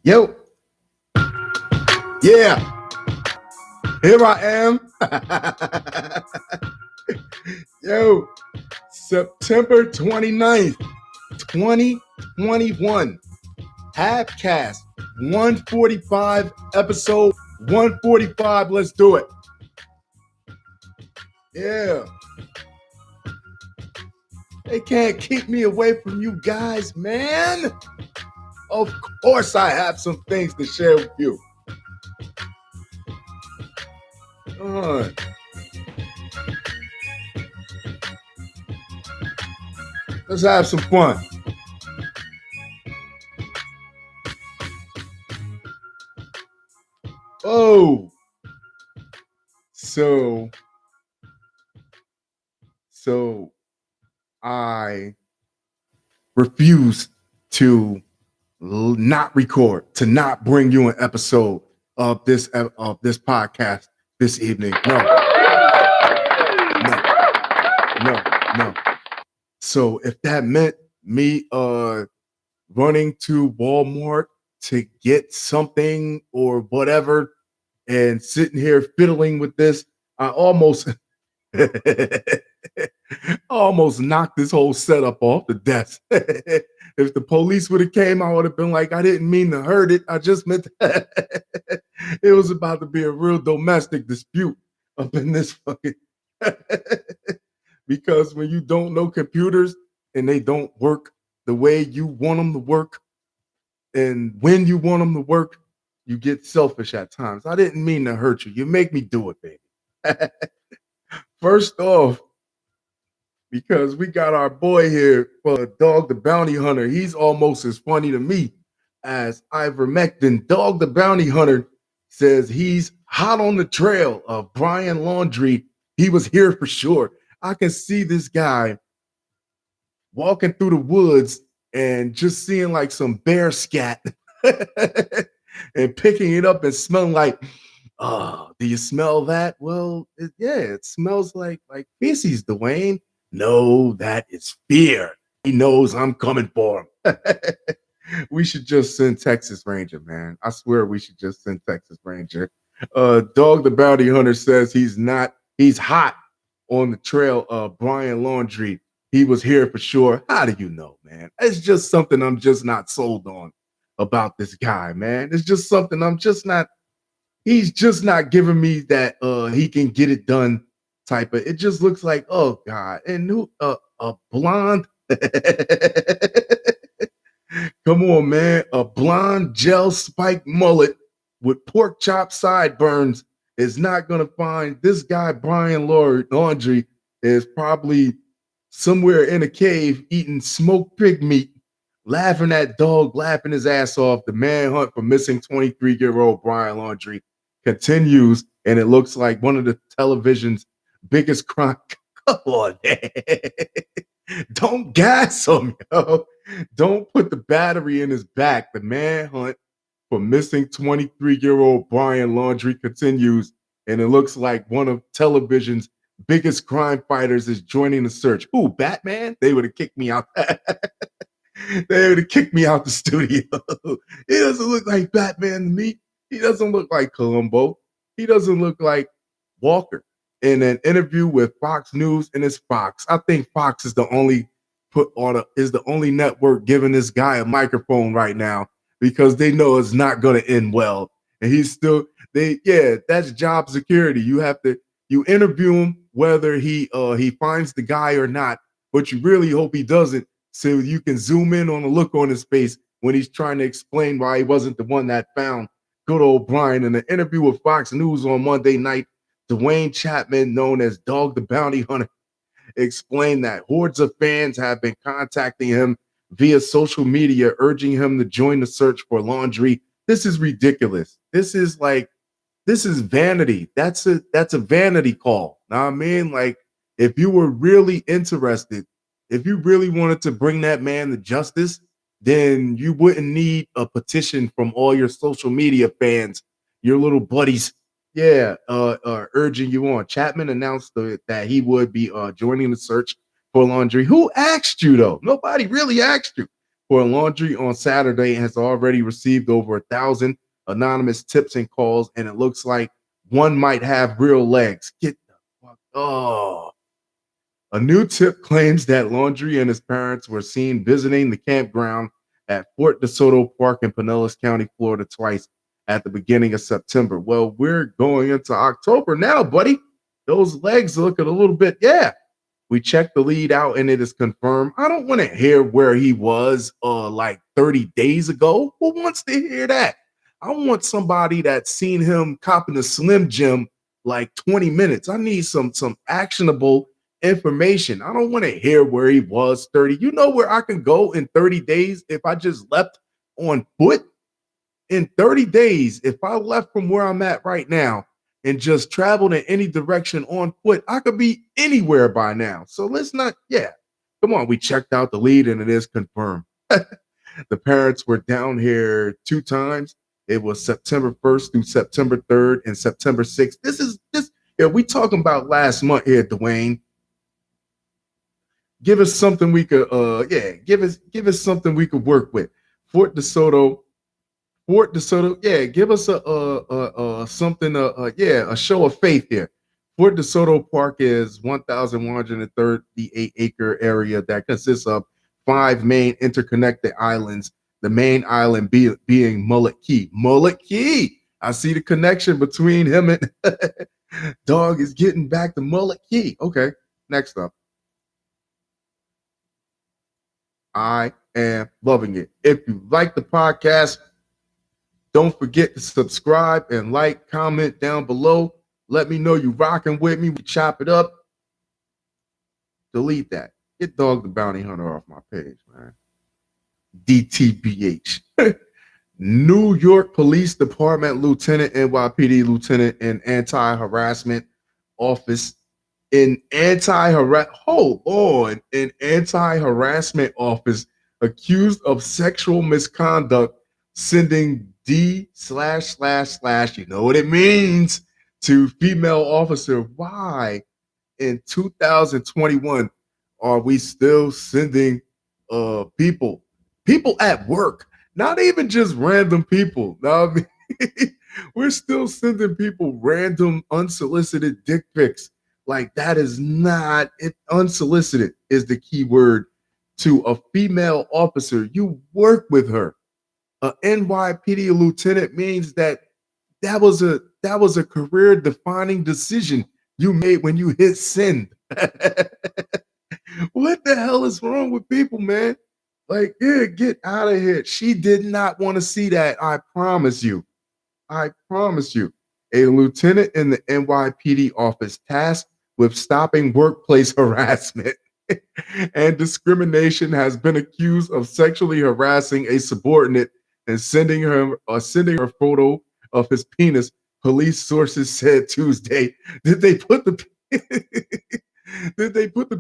Yo, yeah, here I am. Yo, September 29th, 2021. Halfcast 145, episode 145. Let's do it. Yeah. They can't keep me away from you guys, man. Of course, I have some things to share with you. Let's have some fun. Oh, so I refuse to not record, to not bring you an episode of this podcast this evening. No. So if that meant me running to Walmart to get something or whatever and sitting here fiddling with this, I almost knocked this whole setup off the desk. If the police would have came, I would have been like, I didn't mean to hurt it. I just meant it was about to be a real domestic dispute up in this fucking because when you don't know computers and they don't work the way you want them to work and when you want them to work, you get selfish at times. I didn't mean to hurt you. You make me do it, baby. First off, because we got our boy here, Dog the Bounty Hunter. He's almost as funny to me as ivermectin. Dog the Bounty Hunter says he's hot on the trail of Brian Laundrie. He was here for sure. I can see this guy walking through the woods and just seeing like some bear scat and picking it up and smelling like, oh, do you smell that? Well, it smells like feces, Dwayne. No, that is fear. He knows I'm coming for him. We should just send Texas Ranger, man. I swear we should just send Texas Ranger. Dog the Bounty Hunter says he's hot on the trail of Brian Laundrie. He was here for sure. How do you know, man? It's just something I'm just not sold on about this guy, man. It's just something he's just not giving me that he can get it done type of. It just looks like, oh God, and who a blonde. Come on, man, a blonde gel spiked mullet with pork chop sideburns is not gonna find this guy. Brian Laundrie is probably somewhere in a cave eating smoked pig meat, laughing at dog, laughing his ass off. The manhunt for missing 23-year-old Brian Laundrie continues, and it looks like one of the television's biggest crime. Come on, man. Don't gas him, yo. Don't put the battery in his back. The manhunt for missing 23-year-old Brian Laundrie continues, and it looks like one of television's biggest crime fighters is joining the search. Ooh, Batman? They would have kicked me out. They would have kicked me out the studio. He doesn't look like Batman to me. He doesn't look like Columbo. He doesn't look like Walker. In an interview with Fox News, and it's Fox. I think Fox is the only network giving this guy a microphone right now because they know it's not going to end well. And that's job security. You interview him whether he finds the guy or not, but you really hope he doesn't, so you can zoom in on the look on his face when he's trying to explain why he wasn't the one that found good old Brian. In an interview with Fox News on Monday night, Dwayne Chapman, known as Dog the Bounty Hunter, explained that hordes of fans have been contacting him via social media, urging him to join the search for Laundrie. This is ridiculous. This is vanity. That's a vanity call. Now, I mean, like, if you were really interested, if you really wanted to bring that man to justice, then you wouldn't need a petition from all your social media fans, your little buddies. Urging you on. Chapman announced that he would be joining the search for Laundrie. Who asked you, though? Nobody really asked you. for laundry on Saturday has already received over 1,000 anonymous tips and calls, and it looks like one might have real legs. Get the fuck. Oh. A new tip claims that Laundry and his parents were seen visiting the campground at Fort DeSoto Park in Pinellas County, Florida, twice at the beginning of September. Well, we're going into October now, buddy. Those legs look a little bit, yeah. We checked the lead out and it is confirmed. I don't want to hear where he was like 30 days ago. Who wants to hear that? I want somebody that's seen him copping the Slim Jim like 20 minutes. I need some actionable information. I don't want to hear where he was 30. You know where I can go in 30 days if I just left on foot? In 30 days, if I left from where I'm at right now and just traveled in any direction on foot, I could be anywhere by now. So let's not, yeah. Come on, we checked out the lead and it is confirmed. The parents were down here 2 times. It was September 1st through September 3rd and September 6th. This is this, yeah, we talking about last month here, Dwayne. Give us something we could give us something we could work with. Fort DeSoto, yeah, give us a something a show of faith here. Fort DeSoto Park is 1,138 acre area that consists of 5 main interconnected islands. The main island being Mullet Key. Mullet Key. I see the connection between him and Dog is getting back to Mullet Key. Okay, next up. I am loving it. If you like the podcast, don't forget to subscribe and like, comment down below. Let me know you rocking with me. We chop it up. Delete that. Get Dog the Bounty Hunter off my page, man. DTBH. New York Police Department Lieutenant, NYPD Lieutenant in Anti-Harassment Office. An anti-harassment office accused of sexual misconduct, sending D/// you know what it means, to female officer. Why in 2021 are we still sending people at work? Not even just random people. No, I mean, we're still sending people random unsolicited dick pics. Like, that is not it. Unsolicited is the key word to a female officer. You work with her. A NYPD lieutenant means that was a career defining decision you made when you hit send. What the hell is wrong with people, man? Like, yeah, get out of here. She did not want to see that. I promise you. I promise you. A lieutenant in the NYPD office tasked with stopping workplace harassment and discrimination has been accused of sexually harassing a subordinate and sending her a photo of his penis. Police sources said Tuesday. Did they put the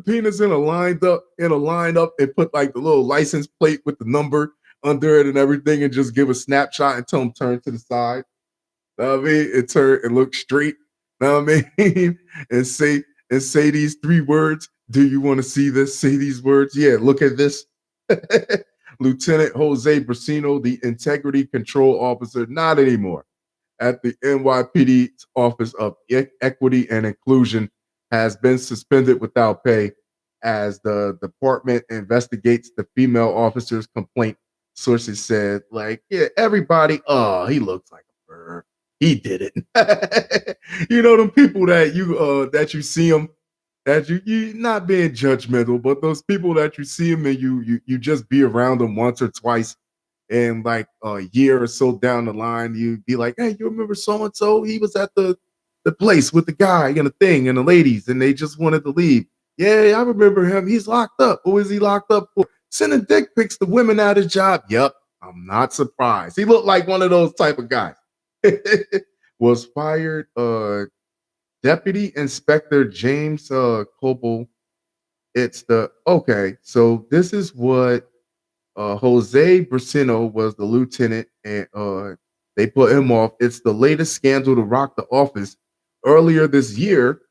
penis in a lineup and put like the little license plate with the number under it and everything and just give a snapshot and tell them turn to the side? Know what I mean? It turn and look straight. Know what I mean? and say these 3 words. Do you want to see this? Say these words. Yeah, look at this. Lieutenant Jose Brasino, the integrity control officer, not anymore, at the NYPD Office of Equity and Inclusion, has been suspended without pay as the department investigates the female officer's complaint. Sources said, like, yeah, everybody, oh, he looks like a bird. He did it. You know, them people that you see them, that you not being judgmental, but those people that you see them and you just be around them once or twice, and like a year or so down the line, you'd be like, hey, you remember so and so? He was at the place with the guy and the thing and the ladies, and they just wanted to leave. Yeah, I remember him. He's locked up. Who is he locked up for? Sending dick pics to women at his job. Yep, I'm not surprised. He looked like one of those type of guys. Was fired. Deputy Inspector James Coble. So this is what Jose Brasino was the lieutenant, and they put him off. It's the latest scandal to rock the office. Earlier this year,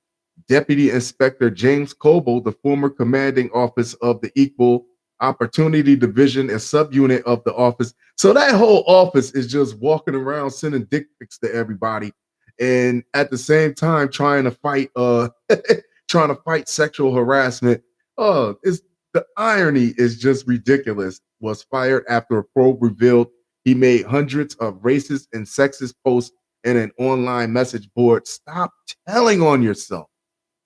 Deputy Inspector James Coble, the former commanding officer of the Equal opportunity division, a subunit of the office. So that whole office is just walking around sending dick pics to everybody, and at the same time trying to fight trying to fight sexual harassment. Oh, it's the irony is just ridiculous. Was fired after a probe revealed he made hundreds of racist and sexist posts in an online message board. Stop telling on yourself.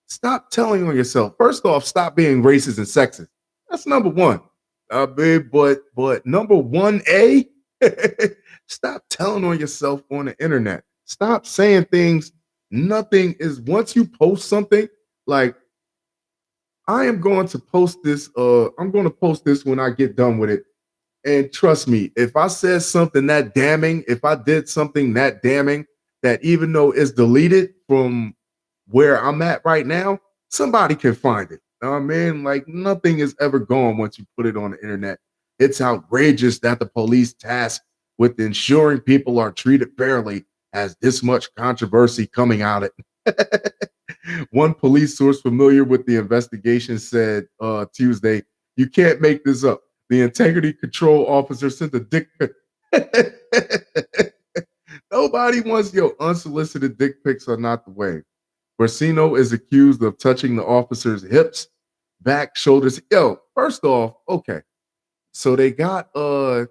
Stop telling on yourself. First off, stop being racist and sexist. That's number one. But number one, stop telling on yourself on the internet. Stop saying things. Nothing is once you post something like I am going to post this. I'm going to post this when I get done with it. And trust me, if I said something that damning, if I did something that damning, that even though it's deleted from where I'm at right now, somebody can find it. You know what I mean? Like nothing is ever gone once you put it on the internet. It's outrageous that the police tasked with ensuring people are treated fairly has this much controversy coming out of it. One police source familiar with the investigation said Tuesday, "You can't make this up. The integrity control officer sent a dick pic." Nobody wants your unsolicited dick pics are not the way. Brasino is accused of touching the officer's hips, back, shoulders. Yo, first off, okay. So they got Cuomo.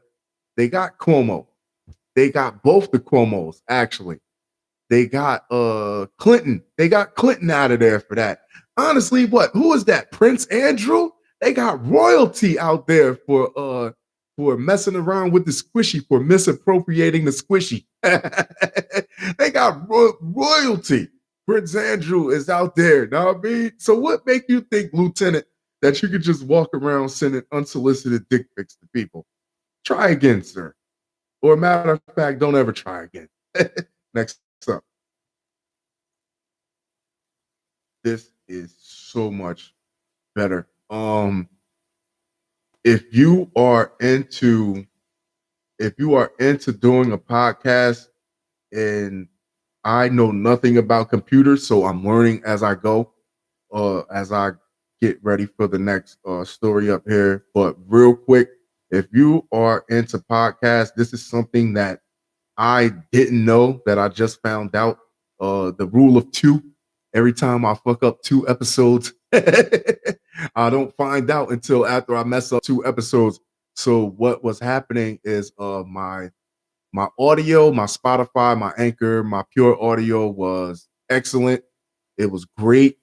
They got both the Cuomos, actually. They got Clinton. They got Clinton out of there for that. Honestly, what? Who is that? Prince Andrew? They got royalty out there for messing around with the squishy, for misappropriating the squishy. They got royalty. Prince Andrew is out there. Know what I mean? So what make you think, Lieutenant, that you could just walk around sending unsolicited dick pics to people? Try again, sir. Or matter of fact, don't ever try again. Next up. This is so much better. If you are into doing a podcast, and I know nothing about computers, so I'm learning as I go, as I get ready for the next story up here. But real quick, if you are into podcasts, this is something that I didn't know that I just found out. The rule of two. Every time I fuck up two episodes, I don't find out until after I mess up two episodes. So what was happening is my audio, my Spotify, my Anchor, my pure audio was excellent. It was great,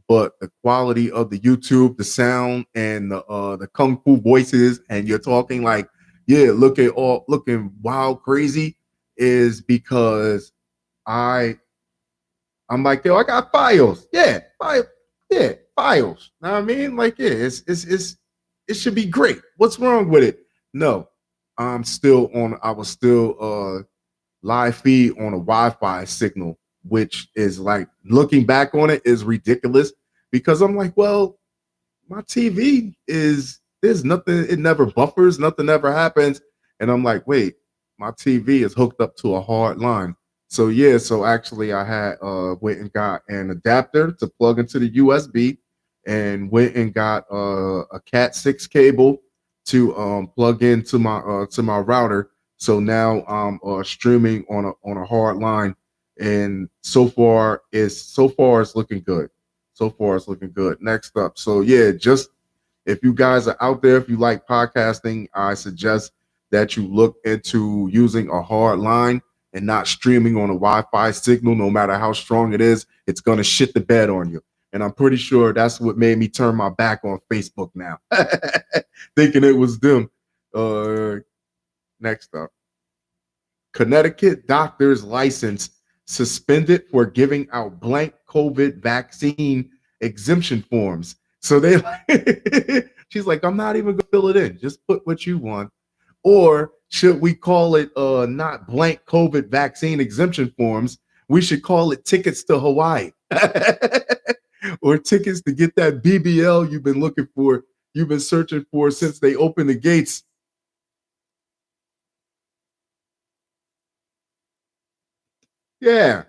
but the quality of the YouTube, the sound, and the kung fu voices, and you're talking like, yeah, looking wild crazy, is because I I'm like, yo, I got files. Yeah, yeah, files. Know what I mean? Like, yeah, it should be great. What's wrong with it? No, I was still live feed on a Wi-Fi signal, which is like looking back on it is ridiculous because I'm like, well, my TV is there's nothing, it never buffers, nothing ever happens. And I'm like, wait, my TV is hooked up to a hard line. So yeah, so actually I had went and got an adapter to plug into the USB and went and got a Cat 6 cable to plug into my router. So now I'm streaming on a hard line, and so far it's looking good. So far, it's looking good. Next up. So, yeah, just if you guys are out there, if you like podcasting, I suggest that you look into using a hard line and not streaming on a Wi-Fi signal. No matter how strong it is, it's going to shit the bed on you. And I'm pretty sure that's what made me turn my back on Facebook now, thinking it was them. Uh, Next up. Connecticut doctor's license suspended for giving out blank COVID vaccine exemption forms. So they, she's like, I'm not even gonna fill it in. Just put what you want. Or should we call it not blank COVID vaccine exemption forms? We should call it tickets to Hawaii. Or tickets to get that BBL you've been looking for, you've been searching for since they opened the gates. Yeah.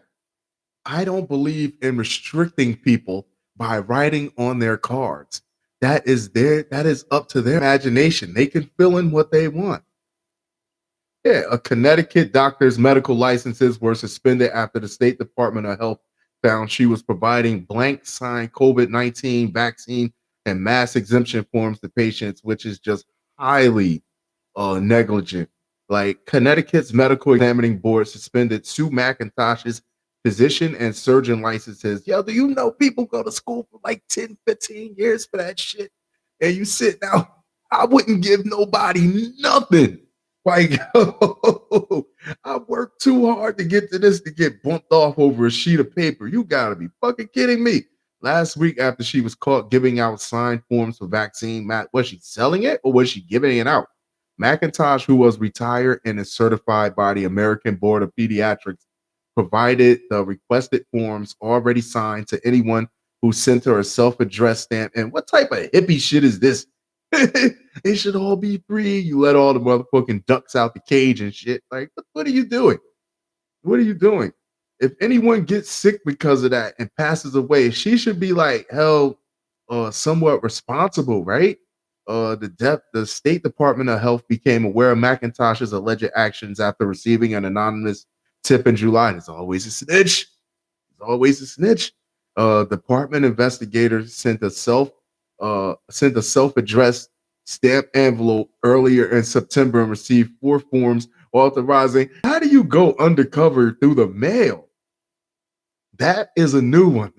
I don't believe in restricting people by writing on their cards. That is up to their imagination. They can fill in what they want. Yeah, a Connecticut doctor's medical licenses were suspended after the State Department of Health found she was providing blank signed COVID-19 vaccine and mass exemption forms to patients, which is just highly negligent. Like Connecticut's medical examining board suspended Sue McIntosh's physician and surgeon licenses. Yo, do you know people go to school for like 10, 15 years for that shit? And you sit down, I wouldn't give nobody nothing. Like, I worked too hard to get to this to get bumped off over a sheet of paper. You gotta be fucking kidding me. Last week, after she was caught giving out signed forms for vaccine, was she selling it or was she giving it out? McIntosh, who was retired and is certified by the American Board of Pediatrics, provided the requested forms already signed to anyone who sent her a self-addressed stamp. And what type of hippie shit is this? It should all be free. You let all the motherfucking ducks out the cage and shit. Like, what are you doing? What are you doing? If anyone gets sick because of that and passes away, she should be like held somewhat responsible, right? The State Department of Health became aware of McIntosh's alleged actions after receiving an anonymous tip in July. There's always a snitch. There's always a snitch. Department investigators sent a self-addressed stamp envelope earlier in September and received 4 forms authorizing. How do you go undercover through the mail? That is a new one.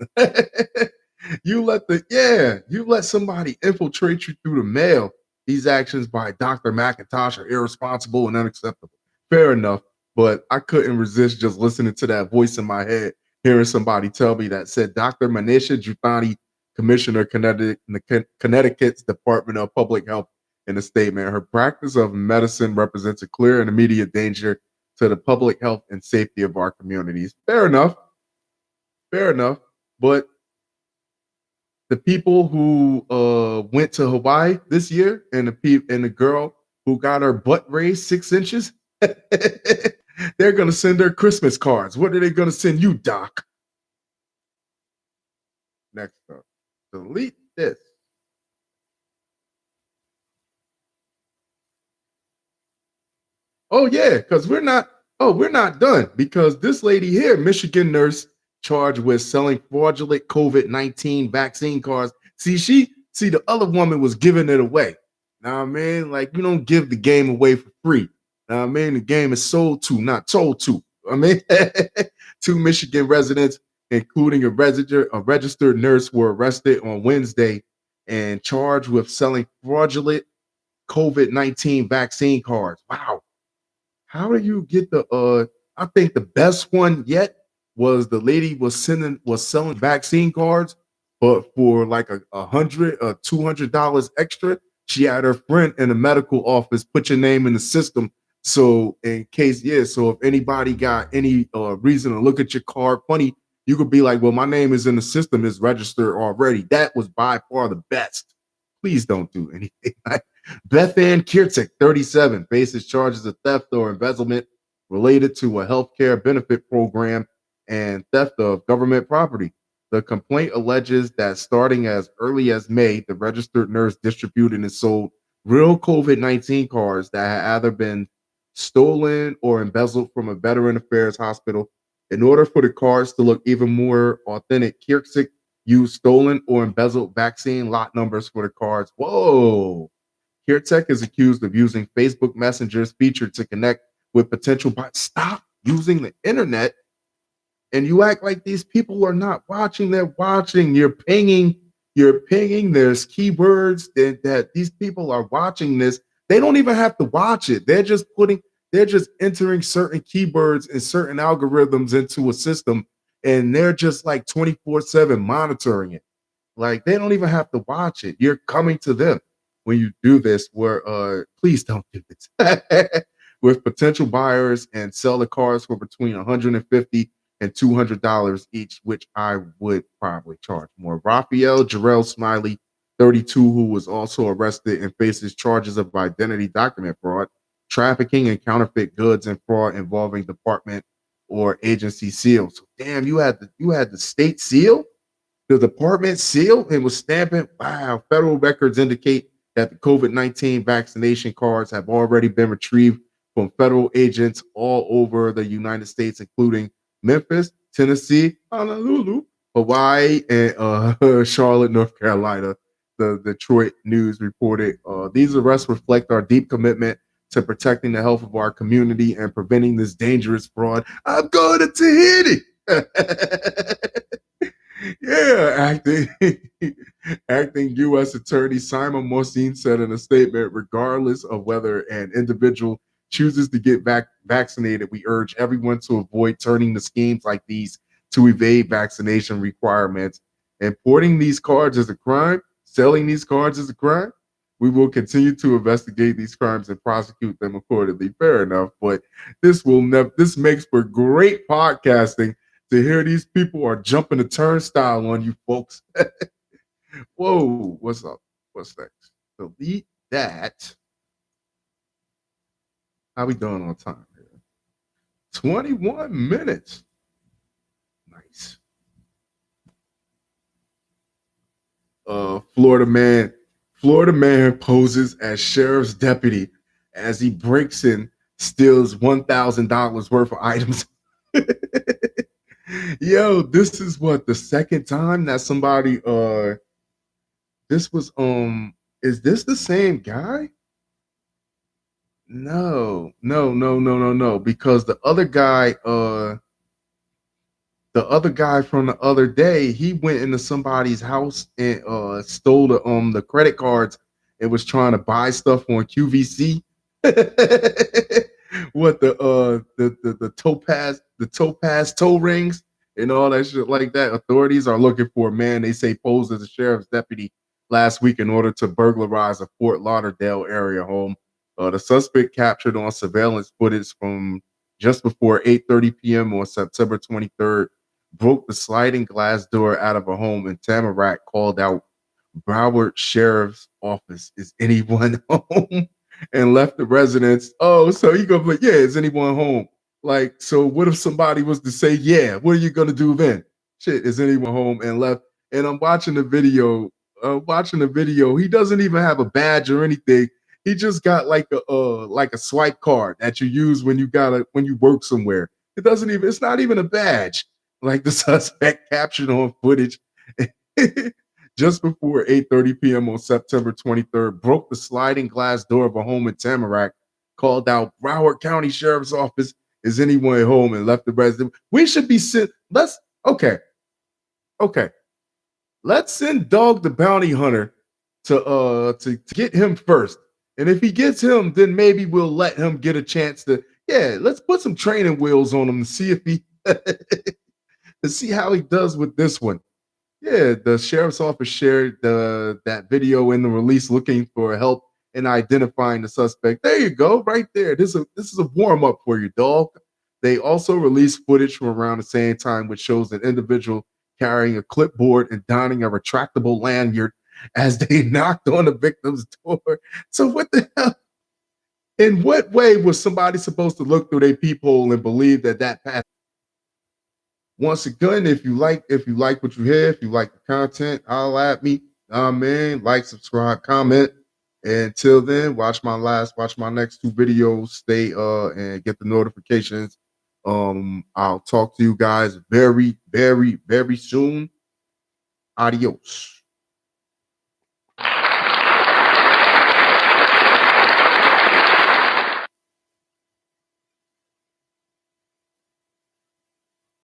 You let somebody infiltrate you through the mail. These actions by Dr. McIntosh are irresponsible and unacceptable. Fair enough, but I couldn't resist just listening to that voice in my head, hearing somebody tell me that said Dr. Manisha Juthani, Commissioner Connecticut's Department of Public Health, in a statement. Her practice of medicine represents a clear and immediate danger to the public health and safety of our communities. Fair enough. Fair enough. But the people who went to Hawaii this year and the girl who got her butt raised 6 inches, they're going to send her Christmas cards. What are they going to send you, Doc? Next up, delete this. Oh yeah, because we're not done, because this lady here, Michigan nurse charged with selling fraudulent COVID-19 vaccine cards. See the other woman was giving it away. Now I mean, like, you don't give the game away for free. Now I mean, the game is sold to, not told to. I mean, 2 Michigan residents, including a registered nurse, were arrested on Wednesday and charged with selling fraudulent COVID-19 vaccine cards. Wow. How do you get I think the best one yet was the lady was selling vaccine cards, but for like a $200 extra. She had her friend in the medical office put your name in the system. So in case, so if anybody got any reason to look at your card funny, you could be like, well, my name is in the system, is registered already. That was by far the best. Please don't do anything like Beth Ann Kirtek, 37, faces charges of theft or embezzlement related to a healthcare benefit program and theft of government property. The complaint alleges that starting as early as May, the registered nurse distributed and sold real COVID-19 cards that had either been stolen or embezzled from a Veteran Affairs hospital. In order for the cards to look even more authentic, Kirtek used stolen or embezzled vaccine lot numbers for the cards. Whoa. CareTech is accused of using Facebook Messenger's feature to connect with potential buyers. Stop using the internet, and you act like these people are not watching. They're watching. You're pinging. There's keywords that these people are watching this. They don't even have to watch it. They're just entering certain keywords and certain algorithms into a system, and they're just like 24/7 monitoring it. Like, they don't even have to watch it. You're coming to them when you do this, where please don't do this. With potential buyers, and sell the cars for between $150 and $200 each, which I would probably charge more. Raphael Jarrell Smiley, 32, who was also arrested and faces charges of identity document fraud, trafficking and counterfeit goods, and fraud involving department or agency seals. So, damn, you had the state seal. The department sealed and was stamping. Wow. Federal records indicate that the COVID-19 vaccination cards have already been retrieved from federal agents all over the United States, including Memphis, Tennessee, Honolulu, Hawaii, and Charlotte, North Carolina. The Detroit News reported these arrests reflect our deep commitment to protecting the health of our community and preventing this dangerous fraud. I'm going to Tahiti. Yeah, acting U.S. Attorney Simon Morsin said in a statement, regardless of whether an individual chooses to get vaccinated, we urge everyone to avoid turning to schemes like these to evade vaccination requirements. Importing these cards is a crime. Selling these cards is a crime. We will continue to investigate these crimes and prosecute them accordingly. Fair enough, but this will never. This makes for great podcasting to hear these people are jumping the turnstile on you folks. Whoa, what's up? What's next? Delete that. How we doing on time here? 21 minutes. Nice. Florida man poses as sheriff's deputy as he breaks in, steals $1,000 worth of items. Yo, this is what the second time that somebody this was is this the same guy? No, because the other guy from the other day, he went into somebody's house and stole the credit cards and was trying to buy stuff on QVC. What the topaz toe rings and all that shit like that. Authorities are looking for a man they say posed as a sheriff's deputy last week in order to burglarize a Fort Lauderdale area home. The suspect captured on surveillance footage from just before 8:30 p.m. on September 23rd broke the sliding glass door out of a home in Tamarack, called out Broward Sheriff's Office. Is anyone home? And left the residence. Oh, so you go, but yeah, is anyone home? Like, so what if somebody was to say, yeah, what are you gonna do then? Shit, is anyone home? And left. And I'm watching the video. He doesn't even have a badge or anything. He just got like a swipe card that you use when you work somewhere. It's not even a badge. Like the suspect captured on footage just before 8:30 p.m. on September 23rd, broke the sliding glass door of a home in Tamarack, called out Broward County Sheriff's Office, is anyone home, and left the resident. We should be sent. Okay. Let's send Dog the Bounty Hunter to get him first. And if he gets him, then maybe we'll let him get a chance to, let's put some training wheels on him and see if he to see how he does with this one. Yeah, the sheriff's office shared that video in the release looking for help in identifying the suspect. There you go, right there. This is a warm-up for you, dog. They also released footage from around the same time which shows an individual carrying a clipboard and donning a retractable lanyard as they knocked on the victim's door. So what the hell? In what way was somebody supposed to look through their peephole and believe that passed? Once again, if you like what you hear, if you like the content, holla at me. Amen. Like, subscribe, comment. And until then, watch my next two videos. Stay and get the notifications. I'll talk to you guys very, very, very soon. Adios.